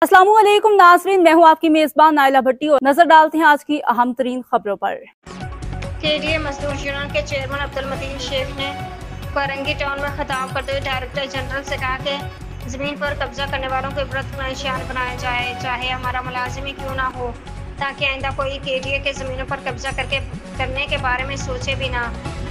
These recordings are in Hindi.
अस्सलामुअलैकुम नाज़रीन, मैं हूं आपकी मेजबान नाइला भट्टी और नजर डालते हैं आज की अहम तरीन खबरों पर। केडीए मजदूर यूनियन के चेयरमैन अब्दुल मतीन शेख ने फरंगी टाउन में खिताब करते हुए डायरेक्टर जनरल से कहा कि जमीन पर कब्जा करने वालों को इबरत का निशान बनाया जाए, चाहे हमारा मुलाजिम ही क्यों ना हो, ताकि आइंदा कोई केडीए के ज़मीनों पर कब्जा करने के बारे में सोचे भी ना।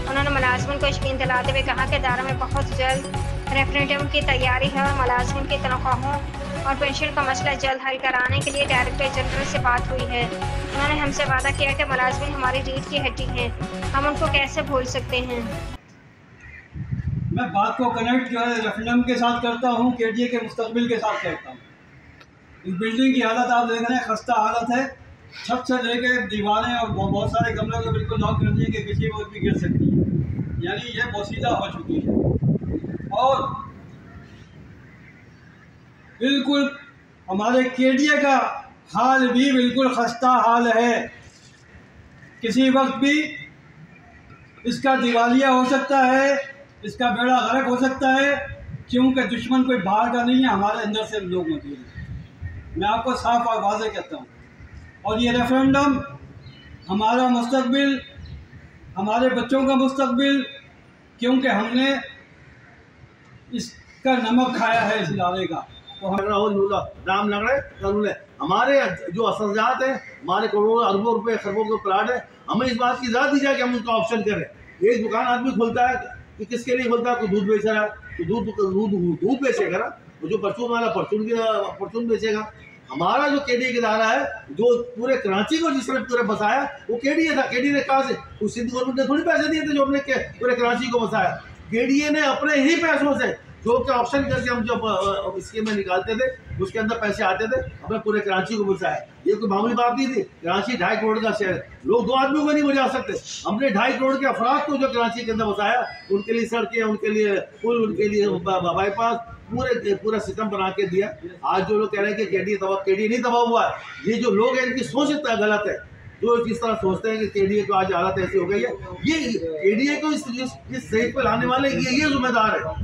उन्होंने मुलाजिमन को यकीन दिलाते हुए कहा कि इदारे में बहुत जल्द रेफरेंडम की तैयारी है और मुलाजिमन की तनख्वाहों और पेंशन का मसला जल्द हल कराने के लिए डायरेक्टर जनरल से बात हुई है। उन्होंने हमसे वादा किया कि मुलाजिमिन हमारी रीढ़ की हड्डी हैं, हम उनको कैसे भूल सकते हैं। मैं बात को कनेक्ट जो है रेफरेंडम के साथ करता हूँ, केडीए के मुस्तकबिल के साथ करता हूँ। इस बिल्डिंग की हालत आप देख रहे हैं, खस्ता हालत है। छत से लेके दीवारें और बहुत सारे गमलों को बिल्कुल लॉक कर दिए कि किसी वक्त भी गिर सकती है, यानी ये पोसीदा हो चुकी है। और बिल्कुल हमारे केडीए का हाल भी बिल्कुल खस्ता हाल है। किसी वक्त भी इसका दिवालिया हो सकता है, इसका बेड़ा गर्क हो सकता है, क्योंकि दुश्मन कोई बाहर का नहीं है, हमारे अंदर से लोग मौजूद हैं। मैं आपको साफ और वाज़ेह कहता हूँ। और ये रेफरेंडम हमारा मुस्तकबिल, हमारे बच्चों का मुस्तकबिल, क्योंकि हमने इसका नमक खाया है इस इदारे का। तो नाम लग रहे हमारे जो असरजात है, हमारे करोड़ों अरबों रुपए खरबों के प्लाट है, हमें इस बात की इजाज़त दी जाए कि हम उसका ऑप्शन करें। एक दुकान आदमी खोलता है कि किसके लिए खोलता है, कोई दूध बेच रहा है तो दूध बेचेगा ना, तो जो परचून वाला परचून बेचेगा। हमारा जो केडीए का इदारा है, जो पूरे कराची को जिसने पूरे बसाया वो केडीए था। केडीए ने कहा से उस सिंध गवर्नमेंट ने थोड़ी पैसे दिए थे जो हमने पूरे कराची को बसाया। केडीए ने अपने ही पैसों से जो कि ऑप्शन करके हम जो स्कीमें निकालते थे उसके अंदर पैसे आते थे, हमें पूरे कराची को बचाया। ये कोई मामूली बात नहीं थी। कराची 2.5 करोड़ का शहर है, लोग 2 आदमियों को नहीं बचा सकते। हमने 2.5 करोड़ के अफराद को जो कराची के अंदर बसाया, उनके लिए सड़कें, उनके लिए पुल, उनके लिए बाईपास, पूरा सिस्टम बना के दिया। आज जो लोग कह रहे हैं कि केडीए नहीं तबाह हुआ है, ये जो लोग हैं इनकी सोच इतना गलत है। जो इस तरह सोचते हैं कि केडीए को आज हालत ऐसी हो गई है, ये केडीए को इस स्टेज पर लाने वाले ये जिम्मेदार है।